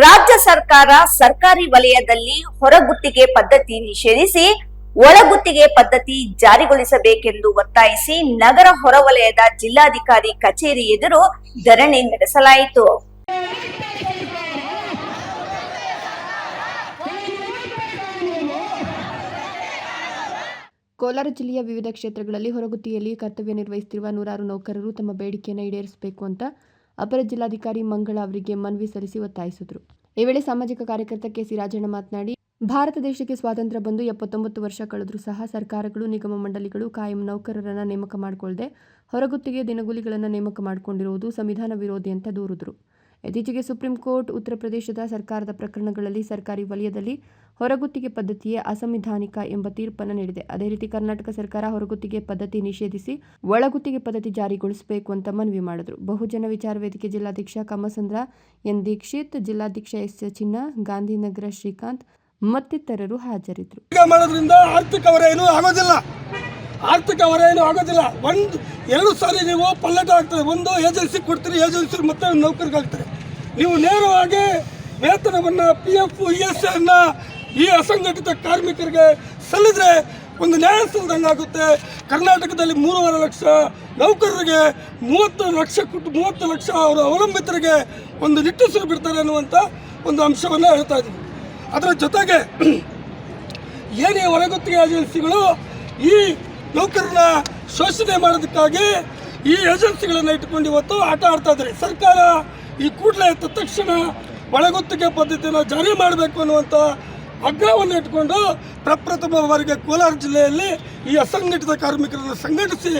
ರಾಜ್ಯ ಸರ್ಕಾರ ಸರ್ಕಾರಿ ವಲಯದಲ್ಲಿ ಹೊರಗುತ್ತಿಗೆ ಪದ್ಧತಿ ನಿಷೇಧಿಸಿ ಒಳಗುತ್ತಿಗೆ ಪದ್ಧತಿ ಜಾರಿಗೊಳಿಸಬೇಕೆಂದು ಒತ್ತಾಯಿಸಿ ನಗರ ಹೊರವಲಯದ ಜಿಲ್ಲಾಧಿಕಾರಿ ಕಚೇರಿ ಎದುರು ಧರಣಿ ನಡೆಸಲಾಯಿತು. ಕೋಲಾರ ಜಿಲ್ಲೆಯ ವಿವಿಧ ಕ್ಷೇತ್ರಗಳಲ್ಲಿ ಹೊರಗುತ್ತಿಗೆಯಲ್ಲಿ ಕರ್ತವ್ಯ ನಿರ್ವಹಿಸುತ್ತಿರುವ ನೂರಾರು ನೌಕರರು ತಮ್ಮ ಬೇಡಿಕೆಯನ್ನು ಈಡೇರಿಸಬೇಕು ಅಂತ ಅಪರ ಜಿಲ್ಲಾಧಿಕಾರಿ ಮಂಗಳ ಅವರಿಗೆ ಮನವಿ ಸಲ್ಲಿಸಿ ಒತ್ತಾಯಿಸಿದರು. ಈ ವೇಳೆ ಸಾಮಾಜಿಕ ಕಾರ್ಯಕರ್ತ ಕೆಸಿ ರಾಜಣ್ಣ ಮಾತನಾಡಿ, ಭಾರತ ದೇಶಕ್ಕೆ ಸ್ವಾತಂತ್ರ್ಯ ಬಂದು 79 ವರ್ಷ ಕಳೆದರೂ ಸಹ ಸರ್ಕಾರಗಳು, ನಿಗಮ ಮಂಡಳಿಗಳು ಕಾಯಂ ನೌಕರರನ್ನು ನೇಮಕ ಮಾಡಿಕೊಳ್ಳದೆ ಹೊರಗುತ್ತಿಗೆ ದಿನಗೂಲಿಗಳನ್ನು ನೇಮಕ ಮಾಡಿಕೊಂಡಿರುವುದು ಸಂವಿಧಾನ ವಿರೋಧಿ ಅಂತ ದೂರಿದರು. ಇತ್ತೀಚೆಗೆ ಸುಪ್ರೀಂ ಕೋರ್ಟ್ ಉತ್ತರ ಪ್ರದೇಶದ ಸರ್ಕಾರದ ಪ್ರಕರಣಗಳಲ್ಲಿ ಸರ್ಕಾರಿ ವಲಯದಲ್ಲಿ ಹೊರಗುತ್ತಿಗೆ ಪದ್ಧತಿಯೇ ಅಸಂವಿಧಾನಿಕ ಎಂಬ ತೀರ್ಪನ್ನು ನೀಡಿದೆ. ಅದೇ ರೀತಿ ಕರ್ನಾಟಕ ಸರ್ಕಾರ ಹೊರಗುತ್ತಿಗೆ ಪದ್ಧತಿ ನಿಷೇಧಿಸಿ ಒಳಗುತ್ತಿಗೆ ಪದ್ಧತಿ ಜಾರಿಗೊಳಿಸಬೇಕು ಅಂತ ಮನವಿ ಮಾಡಿದರು. ಬಹುಜನ ವಿಚಾರ ವೇದಿಕೆ ಜಿಲ್ಲಾಧ್ಯಕ್ಷ ಕಮ್ಮಸಂದ್ರ ಎನ್ ದೀಕ್ಷಿತ್, ಜಿಲ್ಲಾಧ್ಯಕ್ಷ ಎಸ್ ಚಿನ್ನ, ಗಾಂಧಿನಗರ ಶ್ರೀಕಾಂತ್ ಮತ್ತಿತರರು ಹಾಜರಿದ್ದರು. ಮಾಡೋದ್ರಿಂದ ಆರ್ಥಿಕ ಹೊರೆಯನ್ನು ಆಗೋದಿಲ್ಲ. 1-2 ಸಾರಿ ನೀವು ಪಲ್ಲಟ ಆಗ್ತದೆ. ಒಂದು ಏಜೆನ್ಸಿ ಕೊಡ್ತೀರಿ, ಏಜೆನ್ಸಿ ಮತ್ತೆ ನೌಕರಿಗೆ ಆಗ್ತಾರೆ. ನೀವು ನೇರವಾಗಿ ವೇತನವನ್ನು PF ES ಅನ್ನು ಈ ಅಸಂಘಟಿತ ಕಾರ್ಮಿಕರಿಗೆ ಸಲ್ಲಿದ್ರೆ ಒಂದು ನ್ಯಾಯ ಸಲ್ಲದಂಗಾಗುತ್ತೆ. ಕರ್ನಾಟಕದಲ್ಲಿ 3.5 ಲಕ್ಷ ನೌಕರರಿಗೆ 30 ಲಕ್ಷ ಅವರ ಅವಲಂಬಿತರಿಗೆ ಒಂದು ನಿಟ್ಟುಸಿರು ಬಿಡ್ತಾರೆ ಅನ್ನುವಂಥ ಒಂದು ಅಂಶವನ್ನು ಹೇಳ್ತಾ ಇದ್ದೀವಿ. ಅದರ ಜೊತೆಗೆ ಏನೇ ಹೊರಗುತ್ತಿಗೆ ಏಜೆನ್ಸಿಗಳು ಈ ನೌಕರರನ್ನ ಶೋಷಣೆ ಮಾಡೋದಕ್ಕಾಗಿ ಈ ಏಜೆನ್ಸಿಗಳನ್ನು ಇಟ್ಕೊಂಡು ಇವತ್ತು ಆಟ ಆಡ್ತಾ ಇದ್ದಾರೆ. ಸರ್ಕಾರ ಈ ಕೂಡಲೇ ತತ್ಕ್ಷಣ ಒಳಗುತ್ತಿಗೆ ಪದ್ಧತಿಯನ್ನು ಜಾರಿ ಮಾಡಬೇಕು ಅನ್ನುವಂಥ ಆಗ್ರಹವನ್ನು ಇಟ್ಕೊಂಡು ಪ್ರಪ್ರಥಮ ಬಾರಿಗೆ ಕೋಲಾರ ಜಿಲ್ಲೆಯಲ್ಲಿ ಈ ಅಸಂಘಟಿತ ಕಾರ್ಮಿಕರನ್ನು ಸಂಘಟಿಸಿ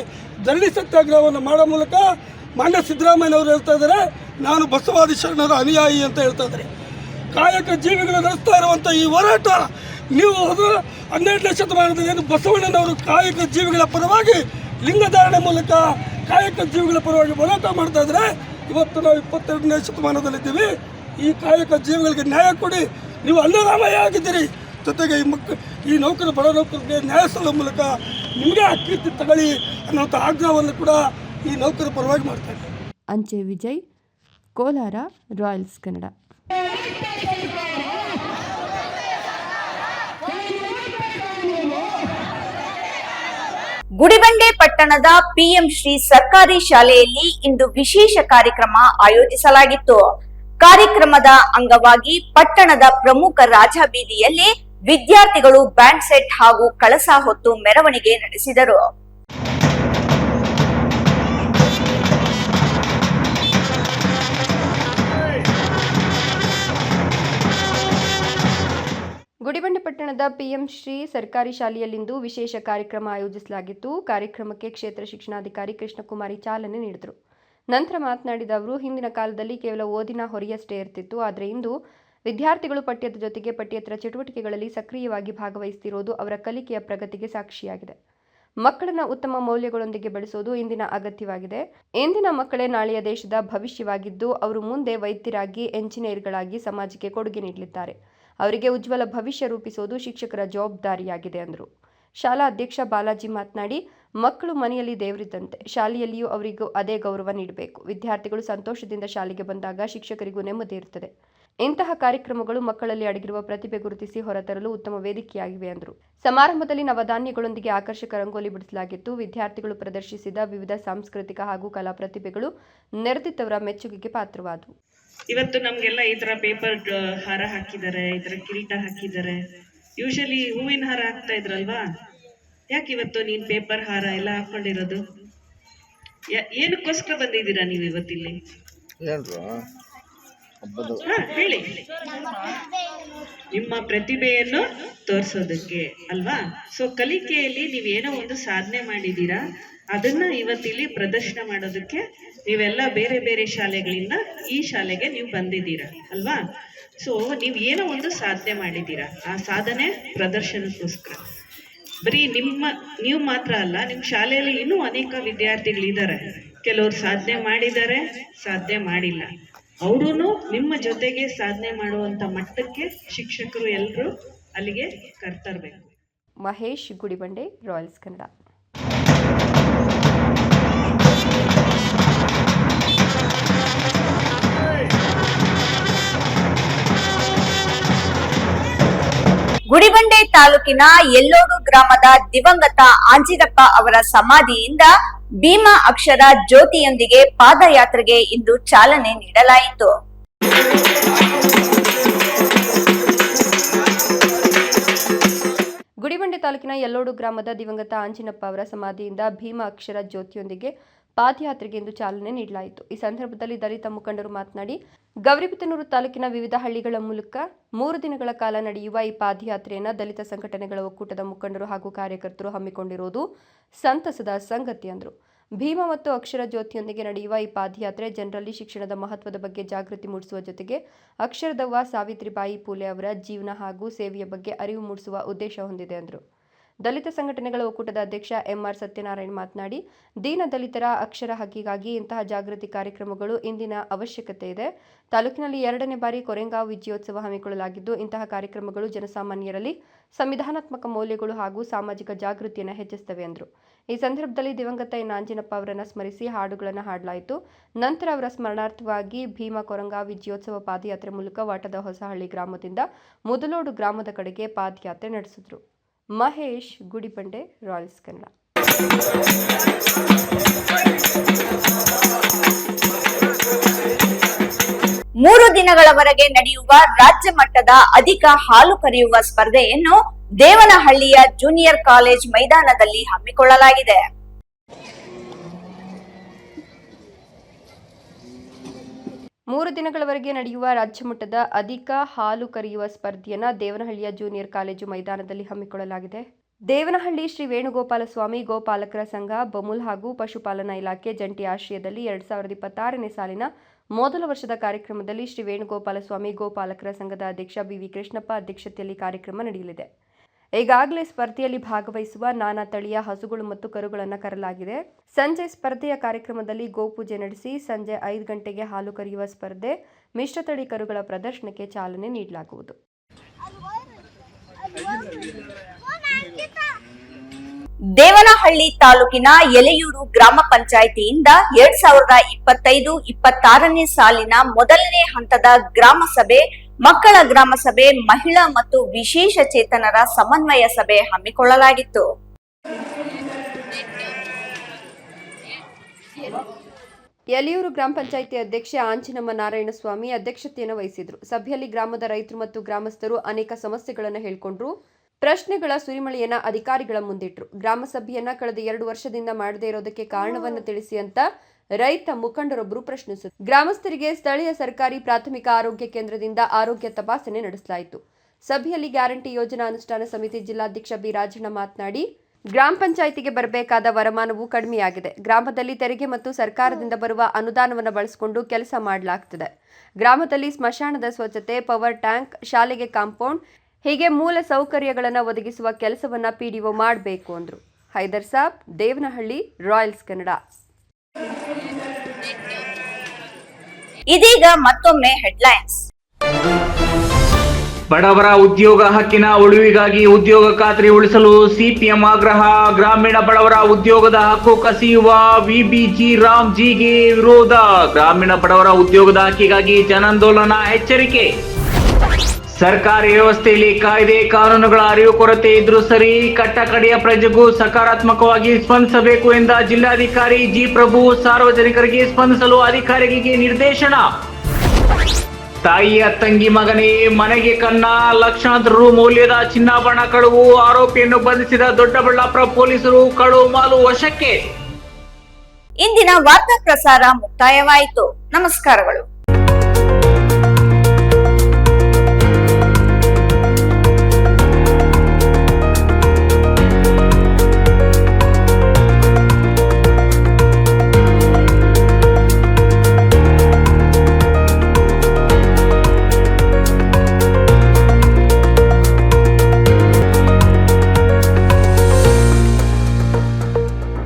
ಧರಣಿ ಸತ್ಯಾಗ್ರಹವನ್ನು ಮಾಡೋ ಮೂಲಕ ಮಾನ್ಯ ಸಿದ್ದರಾಮಯ್ಯನವರು ಹೇಳ್ತಾ ಇದ್ದಾರೆ, ನಾನು ಬಸವಾದಿ ಶರಣರ ಅನುಯಾಯಿ ಅಂತ ಹೇಳ್ತಾ ಇದ್ದಾರೆ. ಕಾಯಕ ಜೀವಿಗಳು ನಡೆಸ್ತಾ ಇರುವಂಥ ಈ ಹೋರಾಟ ನೀವು 12ನೇ ಶತಮಾನದಲ್ಲಿ ಏನು ಬಸವಣ್ಣನವರು ಕಾಯಕ ಜೀವಿಗಳ ಪರವಾಗಿ ಲಿಂಗಧಾರಣೆ ಮೂಲಕ ಕಾಯಕ ಜೀವಿಗಳ ಪರವಾಗಿ ಹೋರಾಟ ಮಾಡ್ತಾ ಇದ್ರೆ, ಇವತ್ತು ನಾವು 22ನೇ ಶತಮಾನದಲ್ಲಿದ್ದೀವಿ. ಈ ಕಾಯಕ ಜೀವಿಗಳಿಗೆ ನ್ಯಾಯ ಕೊಡಿ. ನೀವು ಅನ್ನದಾಮಯ್ಯ ಆಗಿದ್ದೀರಿ. ಜೊತೆಗೆ ಈ ನೌಕರ ಬಡ ನೌಕರರಿಗೆ ನ್ಯಾಯ ಸಲ್ಲೋ ಮೂಲಕ ನಿಮಗೆ ಅಕ್ಕೀರ್ತಿ ತಗೊಳ್ಳಿ ಅನ್ನೋಂಥ ಆಗ್ರಹವನ್ನು ಕೂಡ ಈ ನೌಕರ ಪರವಾಗಿ ಮಾಡ್ತಾ ಇದ್ದಾರೆ. ಅಂಚೆ ವಿಜಯ್, ಕೋಲಾರ, ರಾಯಲ್ಸ್ ಕನ್ನಡ. ಗುಡಿಬಂಡೆ ಪಟ್ಟಣದ PM ಶ್ರೀ ಸರ್ಕಾರಿ ಶಾಲೆಯಲ್ಲಿ ಇಂದು ವಿಶೇಷ ಕಾರ್ಯಕ್ರಮ ಆಯೋಜಿಸಲಾಗಿತ್ತು. ಕಾರ್ಯಕ್ರಮದ ಅಂಗವಾಗಿ ಪಟ್ಟಣದ ಪ್ರಮುಖ ರಾಜಬೀದಿಯಲ್ಲಿ ವಿದ್ಯಾರ್ಥಿಗಳು ಬ್ಯಾಂಡ್ ಸೆಟ್ ಹಾಗೂ ಕಳಸ ಹೊತ್ತು ಮೆರವಣಿಗೆ ನಡೆಸಿದರು. ಗುಡಿಬಂಡೆ ಪಟ್ಟಣದ PM ಶ್ರೀ ಸರ್ಕಾರಿ ಶಾಲೆಯಲ್ಲಿಂದು ವಿಶೇಷ ಕಾರ್ಯಕ್ರಮ ಆಯೋಜಿಸಲಾಗಿತ್ತು. ಕಾರ್ಯಕ್ರಮಕ್ಕೆ ಕ್ಷೇತ್ರ ಶಿಕ್ಷಣಾಧಿಕಾರಿ ಕೃಷ್ಣಕುಮಾರಿ ಚಾಲನೆ ನೀಡಿದರು. ನಂತರ ಮಾತನಾಡಿದ ಅವರು, ಹಿಂದಿನ ಕಾಲದಲ್ಲಿ ಕೇವಲ ಓದಿನ ಹೊರೆಯಷ್ಟೇ ಇರ್ತಿತ್ತು. ಆದರೆ ಇಂದು ವಿದ್ಯಾರ್ಥಿಗಳು ಪಠ್ಯದ ಜೊತೆಗೆ ಪಠ್ಯೇತರ ಚಟುವಟಿಕೆಗಳಲ್ಲಿ ಸಕ್ರಿಯವಾಗಿ ಭಾಗವಹಿಸುತ್ತಿರುವುದು ಅವರ ಕಲಿಕೆಯ ಪ್ರಗತಿಗೆ ಸಾಕ್ಷಿಯಾಗಿದೆ. ಮಕ್ಕಳನ್ನು ಉತ್ತಮ ಮೌಲ್ಯಗಳೊಂದಿಗೆ ಬೆಳೆಸುವುದು ಇಂದಿನ ಅಗತ್ಯವಾಗಿದೆ. ಇಂದಿನ ಮಕ್ಕಳೇ ನಾಳೆಯ ದೇಶದ ಭವಿಷ್ಯವಾಗಿದ್ದು, ಅವರು ಮುಂದೆ ವೈದ್ಯರಾಗಿ, ಎಂಜಿನಿಯರ್ಗಳಾಗಿ ಸಮಾಜಕ್ಕೆ ಕೊಡುಗೆ ನೀಡಲಿದ್ದಾರೆ. ಅವರಿಗೆ ಉಜ್ವಲ ಭವಿಷ್ಯ ರೂಪಿಸುವುದು ಶಿಕ್ಷಕರ ಜವಾಬ್ದಾರಿಯಾಗಿದೆ ಎಂದರು. ಶಾಲಾ ಅಧ್ಯಕ್ಷ ಬಾಲಾಜಿ ಮಾತನಾಡಿ, ಮಕ್ಕಳು ಮನೆಯಲ್ಲಿ ದೇವರಿದ್ದಂತೆ, ಶಾಲೆಯಲ್ಲಿಯೂ ಅವರಿಗೂ ಅದೇ ಗೌರವ ನೀಡಬೇಕು. ವಿದ್ಯಾರ್ಥಿಗಳು ಸಂತೋಷದಿಂದ ಶಾಲೆಗೆ ಬಂದಾಗ ಶಿಕ್ಷಕರಿಗೂ ನೆಮ್ಮದಿ ಇರುತ್ತದೆ. ಇಂತಹ ಕಾರ್ಯಕ್ರಮಗಳು ಮಕ್ಕಳಲ್ಲಿ ಅಡಗಿರುವ ಪ್ರತಿಭೆ ಗುರುತಿಸಿ ಹೊರತರಲು ಉತ್ತಮ ವೇದಿಕೆಯಾಗಿವೆ ಎಂದರು. ಸಮಾರಂಭದಲ್ಲಿ ನವಧಾನ್ಯಗಳೊಂದಿಗೆ ಆಕರ್ಷಕ ರಂಗೋಲಿ ಬಿಡಿಸಲಾಗಿತ್ತು. ವಿದ್ಯಾರ್ಥಿಗಳು ಪ್ರದರ್ಶಿಸಿದ ವಿವಿಧ ಸಾಂಸ್ಕೃತಿಕ ಹಾಗೂ ಕಲಾ ಪ್ರತಿಭೆಗಳು ನೆರೆದಿದ್ದವರ ಮೆಚ್ಚುಗೆಗೆ ಪಾತ್ರವಾದವು. ಇವತ್ತು ನಮಗೆಲ್ಲ ಈ ಥರ ಪೇಪರ್ ಹಾರ ಹಾಕಿದ್ದಾರೆ, ಈ ಥರ ಕಿರೀಟ ಹಾಕಿದ್ದಾರೆ. ಯೂಶಲಿ ಹೂವಿನ ಹಾರ ಹಾಕ್ತಾ ಇದ್ರಲ್ವಾ, ಯಾಕೆ ಇವತ್ತು ನೀನು ಪೇಪರ್ ಹಾರ ಎಲ್ಲ ಹಾಕೊಂಡಿರೋದು? ಏನಕ್ಕೋಸ್ಕರ ಬಂದಿದ್ದೀರಾ ನೀವು ಇವತ್ತಿಲ್ಲಿ? ಹೇಳಿ. ನಿಮ್ಮ ಪ್ರತಿಭೆಯನ್ನು ತೋರಿಸೋದಕ್ಕೆ ಅಲ್ವಾ? ಸೊ ಕಲಿಕೆಯಲ್ಲಿ ನೀವೇನೋ ಒಂದು ಸಾಧನೆ ಮಾಡಿದ್ದೀರಾ, ಅದನ್ನ ಇವತ್ತಿಲ್ಲಿ ಪ್ರದರ್ಶನ ಮಾಡೋದಕ್ಕೆ ನೀವೆಲ್ಲ ಬೇರೆ ಬೇರೆ ಶಾಲೆಗಳಿಂದ ಈ ಶಾಲೆಗೆ ನೀವು ಬಂದಿದ್ದೀರಾ ಅಲ್ವಾ? ಸೊ ನೀವು ಏನೋ ಒಂದು ಸಾಧನೆ ಮಾಡಿದ್ದೀರಾ, ಆ ಸಾಧನೆ ಪ್ರದರ್ಶನಕ್ಕೋಸ್ಕರ. ಬರೀ ನೀವು ಮಾತ್ರ ಅಲ್ಲ, ನಿಮ್ಮ ಶಾಲೆಯಲ್ಲಿ ಇನ್ನೂ ಅನೇಕ ವಿದ್ಯಾರ್ಥಿಗಳಿದ್ದಾರೆ. ಕೆಲವರು ಸಾಧನೆ ಮಾಡಿದ್ದಾರೆ, ಸಾಧನೆ ಮಾಡಿಲ್ಲ. ಅವರೂ ನಿಮ್ಮ ಜೊತೆಗೆ ಸಾಧನೆ ಮಾಡುವಂತ ಮಟ್ಟಕ್ಕೆ ಶಿಕ್ಷಕರು ಎಲ್ಲರೂ ಅಲ್ಲಿಗೆ ಕರ್ತರಬೇಕು. ಮಹೇಶ್, ಗುಡಿಬಂಡೆ, ರಾಯಲ್ಸ್ ಕನ್ನಡ. ಗುಡಿಬಂಡೆ ತಾಲೂಕಿನ ಯಲ್ಲೋಡು ಗ್ರಾಮದ ದಿವಂಗತ ಆಂಜಿನಪ್ಪ ಅವರ ಸಮಾಧಿಯಿಂದ ಭೀಮಾ ಅಕ್ಷರ ಜ್ಯೋತಿಯೊಂದಿಗೆ ಪಾದಯಾತ್ರೆಗೆ ಇಂದು ಚಾಲನೆ ನೀಡಲಾಯಿತು. ಗುಡಿಬಂಡೆ ತಾಲೂಕಿನ ಯಲ್ಲೋಡು ಗ್ರಾಮದ ದಿವಂಗತ ಆಂಜಿನಪ್ಪ ಅವರ ಸಮಾಧಿಯಿಂದ ಭೀಮಾ ಅಕ್ಷರ ಜ್ಯೋತಿಯೊಂದಿಗೆ ಪಾದಯಾತ್ರೆಗೆ ಇಂದು ಚಾಲನೆ ನೀಡಲಾಯಿತು. ಈ ಸಂದರ್ಭದಲ್ಲಿ ದಲಿತ ಮುಖಂಡರು ಮಾತನಾಡಿ, ಗೌರಿಬಿದನೂರು ತಾಲೂಕಿನ ವಿವಿಧ ಹಳ್ಳಿಗಳ ಮೂಲಕ 3 ದಿನಗಳ ಕಾಲ ನಡೆಯುವ ಈ ಪಾದಯಾತ್ರೆಯನ್ನು ದಲಿತ ಸಂಘಟನೆಗಳ ಒಕ್ಕೂಟದ ಮುಖಂಡರು ಹಾಗೂ ಕಾರ್ಯಕರ್ತರು ಹಮ್ಮಿಕೊಂಡಿರುವುದು ಸಂತಸದ ಸಂಗತಿ ಎಂದರು. ಭೀಮಾ ಮತ್ತು ಅಕ್ಷರ ಜ್ಯೋತಿಯೊಂದಿಗೆ ನಡೆಯುವ ಈ ಪಾದಯಾತ್ರೆ ಜನರಲ್ಲಿ ಶಿಕ್ಷಣದ ಮಹತ್ವದ ಬಗ್ಗೆ ಜಾಗೃತಿ ಮೂಡಿಸುವ ಜೊತೆಗೆ ಅಕ್ಷರದವ್ವ ಸಾವಿತ್ರಿಬಾಯಿ ಫೂಲೆ ಅವರ ಜೀವನ ಹಾಗೂ ಸೇವೆಯ ಬಗ್ಗೆ ಅರಿವು ಮೂಡಿಸುವ ಉದ್ದೇಶ ಹೊಂದಿದೆ ಎಂದರು. ದಲಿತ ಸಂಘಟನೆಗಳ ಒಕ್ಕೂಟದ ಅಧ್ಯಕ್ಷ ಎಂಆರ್ ಸತ್ಯನಾರಾಯಣ ಮಾತನಾಡಿ, ದೀನ ದಲಿತರ ಅಕ್ಷರ ಹಕ್ಕಿಗಾಗಿ ಇಂತಹ ಜಾಗೃತಿ ಕಾರ್ಯಕ್ರಮಗಳು ಇಂದಿನ ಅವಶ್ಯಕತೆ ಇದೆ. ತಾಲೂಕಿನಲ್ಲಿ 2ನೇ ಬಾರಿ ಕೊರೆಂಗಾವ್ ವಿಜಯೋತ್ಸವ ಹಮ್ಮಿಕೊಳ್ಳಲಾಗಿದ್ದು, ಇಂತಹ ಕಾರ್ಯಕ್ರಮಗಳು ಜನಸಾಮಾನ್ಯರಲ್ಲಿ ಸಂವಿಧಾನಾತ್ಮಕ ಮೌಲ್ಯಗಳು ಹಾಗೂ ಸಾಮಾಜಿಕ ಜಾಗೃತಿಯನ್ನು ಹೆಚ್ಚಿಸುತ್ತವೆ ಎಂದರು. ಈ ಸಂದರ್ಭದಲ್ಲಿ ದಿವಂಗತ ಆಂಜಿನಪ್ಪ ಅವರನ್ನು ಸ್ಮರಿಸಿ ಹಾಡುಗಳನ್ನು ಹಾಡಲಾಯಿತು. ನಂತರ ಅವರ ಸ್ಮರಣಾರ್ಥವಾಗಿ ಭೀಮಾ ಕೊರೆಂಗಾವ್ ವಿಜಯೋತ್ಸವ ಪಾದಯಾತ್ರೆ ಮೂಲಕ ವಾಟದ ಹೊಸಹಳ್ಳಿ ಗ್ರಾಮದಿಂದ ಮುದಲೋಡು ಗ್ರಾಮದ ಕಡೆಗೆ ಪಾದಯಾತ್ರೆ ನಡೆಸಿದರು. ಮಹೇಶ್, ಗುಡಿಬಂಡೆ, ರಾಯಲ್ಸ್ ಕನ್ನಡ. 3 ದಿನಗಳವರೆಗೆ ನಡೆಯುವ ರಾಜ್ಯ ಮಟ್ಟದ ಅಧಿಕ ಹಾಲು ಕರೆಯುವ ಸ್ಪರ್ಧೆಯನ್ನು ದೇವನಹಳ್ಳಿಯ ಜೂನಿಯರ್ ಕಾಲೇಜ್ ಮೈದಾನದಲ್ಲಿ ಹಮ್ಮಿಕೊಳ್ಳಲಾಗಿದೆ. ಮೂರು ದಿನಗಳವರೆಗೆ ನಡೆಯುವ ರಾಜ್ಯ ಮಟ್ಟದ ಅಧಿಕ ಹಾಲು ಕರೆಯುವ ಸ್ಪರ್ಧೆಯನ್ನು ದೇವನಹಳ್ಳಿಯ ಜೂನಿಯರ್ ಕಾಲೇಜು ಮೈದಾನದಲ್ಲಿ ಹಮ್ಮಿಕೊಳ್ಳಲಾಗಿದೆ. ದೇವನಹಳ್ಳಿ ಶ್ರೀ ವೇಣುಗೋಪಾಲ ಸ್ವಾಮಿ ಗೋಪಾಲಕರ ಸಂಘ, ಬಮೂಲ್ ಹಾಗೂ ಪಶುಪಾಲನಾ ಇಲಾಖೆ ಜಂಟಿ ಆಶ್ರಯದಲ್ಲಿ 2026ನೇ ಸಾಲಿನ ಮೊದಲ ವರ್ಷದ ಕಾರ್ಯಕ್ರಮದಲ್ಲಿ ಶ್ರೀ ವೇಣುಗೋಪಾಲ ಸ್ವಾಮಿ ಗೋಪಾಲಕರ ಸಂಘದ ಅಧ್ಯಕ್ಷ ಬಿವಿ ಕೃಷ್ಣಪ್ಪ ಅಧ್ಯಕ್ಷತೆಯಲ್ಲಿ ಕಾರ್ಯಕ್ರಮ ನಡೆಯಲಿದೆ. ಈಗಾಗಲೇ ಸ್ಪರ್ಧೆಯಲ್ಲಿ ಭಾಗವಹಿಸುವ ನಾನಾ ತಳಿಯ ಹಸುಗಳು ಮತ್ತು ಕರುಗಳನ್ನು ಕರೆಯಲಾಗಿದೆ. ಸಂಜೆ ಸ್ಪರ್ಧೆಯ ಕಾರ್ಯಕ್ರಮದಲ್ಲಿ ಗೋಪೂಜೆ ನಡೆಸಿ ಸಂಜೆ 5 ಗಂಟೆಗೆ ಹಾಲು ಕರೆಯುವ ಸ್ಪರ್ಧೆ, ಮಿಶ್ರತಳಿ ಕರುಗಳ ಪ್ರದರ್ಶನಕ್ಕೆ ಚಾಲನೆ ನೀಡಲಾಗುವುದು. ದೇವನಹಳ್ಳಿ ತಾಲೂಕಿನ ಎಲೆಯೂರು ಗ್ರಾಮ ಪಂಚಾಯಿತಿಯಿಂದ 2025-26ನೇ ಸಾಲಿನ ಮೊದಲನೇ ಹಂತದ ಗ್ರಾಮ ಸಭೆ, ಮಕ್ಕಳ ಗ್ರಾಮ ಸಭೆ, ಮಹಿಳಾ ಮತ್ತು ವಿಶೇಷ ಚೇತನರ ಸಮನ್ವಯ ಸಭೆ ಹಮ್ಮಿಕೊಳ್ಳಲಾಗಿತ್ತು. ಎಲೆಯೂರು ಗ್ರಾಮ ಪಂಚಾಯಿತಿ ಅಧ್ಯಕ್ಷೆ ಆಂಜಿನಮ್ಮ ನಾರಾಯಣಸ್ವಾಮಿ ಅಧ್ಯಕ್ಷತೆಯನ್ನು ವಹಿಸಿದರು. ಸಭೆಯಲ್ಲಿ ಗ್ರಾಮದ ರೈತರು ಮತ್ತು ಗ್ರಾಮಸ್ಥರು ಅನೇಕ ಸಮಸ್ಯೆಗಳನ್ನು ಹೇಳಿಕೊಂಡರು. ಪ್ರಶ್ನೆಗಳ ಸುರಿಮಳೆಯನ್ನ ಅಧಿಕಾರಿಗಳ ಮುಂದಿಟ್ಟರು. ಗ್ರಾಮ ಸಭೆಯನ್ನ ಕಳೆದ 2 ವರ್ಷದಿಂದ ಮಾಡದೇ ಇರೋದಕ್ಕೆ ಕಾರಣವನ್ನು ತಿಳಿಸಿ ಅಂತ ರೈತ ಮುಖಂಡರೊಬ್ಬರು ಪ್ರಶ್ನಿಸಿದರು. ಗ್ರಾಮಸ್ಥರಿಗೆ ಸ್ಥಳೀಯ ಸರ್ಕಾರಿ ಪ್ರಾಥಮಿಕ ಆರೋಗ್ಯ ಕೇಂದ್ರದಿಂದ ಆರೋಗ್ಯ ತಪಾಸಣೆ ನಡೆಸಲಾಯಿತು. ಸಭೆಯಲ್ಲಿ ಗ್ಯಾರಂಟಿ ಯೋಜನಾ ಅನುಷ್ಠಾನ ಸಮಿತಿ ಜಿಲ್ಲಾಧ್ಯಕ್ಷ ಬಿ ರಾಜಣ್ಣ ಮಾತನಾಡಿ, ಗ್ರಾಮ ಪಂಚಾಯಿತಿಗೆ ಬರಬೇಕಾದ ವರಮಾನವು ಕಡಿಮೆಯಾಗಿದೆ. ಗ್ರಾಮದಲ್ಲಿ ತೆರಿಗೆ ಮತ್ತು ಸರ್ಕಾರದಿಂದ ಬರುವ ಅನುದಾನವನ್ನು ಬಳಸಿಕೊಂಡು ಕೆಲಸ ಮಾಡಲಾಗ್ತದೆ. ಗ್ರಾಮದಲ್ಲಿ ಸ್ಮಶಾನದ ಸ್ವಚ್ಛತೆ, ಪವರ್ ಟ್ಯಾಂಕ್, ಶಾಲೆಗೆ ಕಾಂಪೌಂಡ್ ಹೀಗೆ ಮೂಲ ಸೌಕರ್ಯಗಳನ್ನು ಒದಗಿಸುವ ಕೆಲಸವನ್ನ ಪಿಡಿಒ ಮಾಡಬೇಕು ಅಂದರು. ಹೈದರ್ ಸಾಬ್, ದೇವನಹಳ್ಳಿ, ರಾಯಲ್ಸ್ ಕನ್ನಡ. ಇದೀಗ ಮತ್ತೊಮ್ಮೆ ಹೆಡ್ಲೈನ್ಸ್. ಬಡವರ ಉದ್ಯೋಗ ಹಕ್ಕಿನ ಉಳಿವಿಗಾಗಿ ಉದ್ಯೋಗ ಖಾತ್ರಿ ಉಳಿಸಲು ಸಿಪಿಎಂ ಆಗ್ರಹ. ಗ್ರಾಮೀಣ ಬಡವರ ಉದ್ಯೋಗದ ಹಕ್ಕು ಕಸಿಯುವ ವಿಬಿಜಿ ರಾಮ್ಜಿಗೆ ವಿರೋಧ. ಗ್ರಾಮೀಣ ಬಡವರ ಉದ್ಯೋಗದ ಹಕ್ಕಿಗಾಗಿ ಜನಾಂದೋಲನ ಎಚ್ಚರಿಕೆ. ಸರ್ಕಾರಿ ವ್ಯವಸ್ಥೆಯಲ್ಲಿ ಕಾಯ್ದೆ ಕಾನೂನುಗಳ ಅರಿವು ಕೊರತೆ ಇದ್ರೂ ಸರಿ, ಕಟ್ಟಕಡೆಯ ಪ್ರಜೆಗೂ ಸಕಾರಾತ್ಮಕವಾಗಿ ಸ್ಪಂದಿಸಬೇಕು ಎಂದ ಜಿಲ್ಲಾಧಿಕಾರಿ ಜಿ ಪ್ರಭು. ಸಾರ್ವಜನಿಕರಿಗೆ ಸ್ಪಂದಿಸಲು ಅಧಿಕಾರಿಗಳಿಗೆ ನಿರ್ದೇಶನ. ತಾಯಿಯ ತಂಗಿ ಮಗನೇ ಮನೆಗೆ ಕನ್ನ, ಲಕ್ಷಾಂತರ ರು ಮೌಲ್ಯದ ಚಿನ್ನಾಭರಣ ಕಳವು. ಆರೋಪಿಯನ್ನು ಬಂಧಿಸಿದ ದೊಡ್ಡಬಳ್ಳಾಪುರ ಪೊಲೀಸರು. ಕಳವು ಮಾಲು ವಶಕ್ಕೆ. ಇಂದಿನ ವಾರ್ತಾ ಪ್ರಸಾರ ಮುಕ್ತಾಯವಾಯಿತು. ನಮಸ್ಕಾರಗಳು.